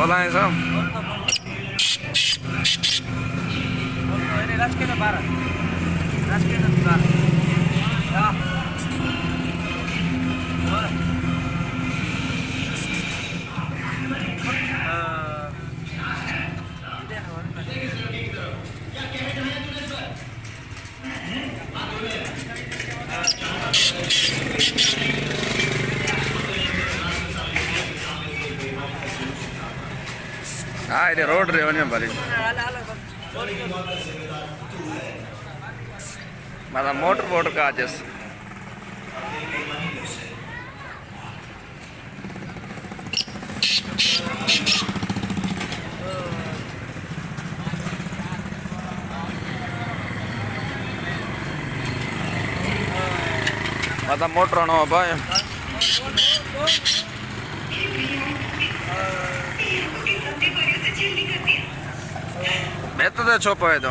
हलाए सब राजकीय 12 राजकीय 12 हाँ ये रोड रे वने भरी मारा मोटर बोट का जस माता मोटर नो भाई मैं तो छोपा है तो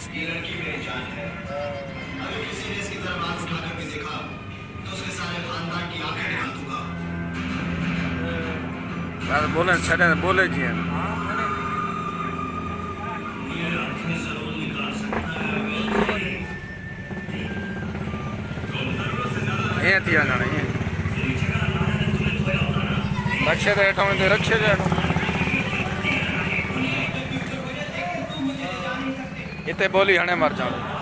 ये लड़की मेरी जान है। अगर किसी ने इसकी तरफ हाथ उठा करके देखा तो उसके सारे खानदान की आंखें निकाल दूंगा। बोले छड़े बोले जी ये थिया ना ये रक्षे दे हेठों में रक्षे दे इतने बोली हणे मर जाओ।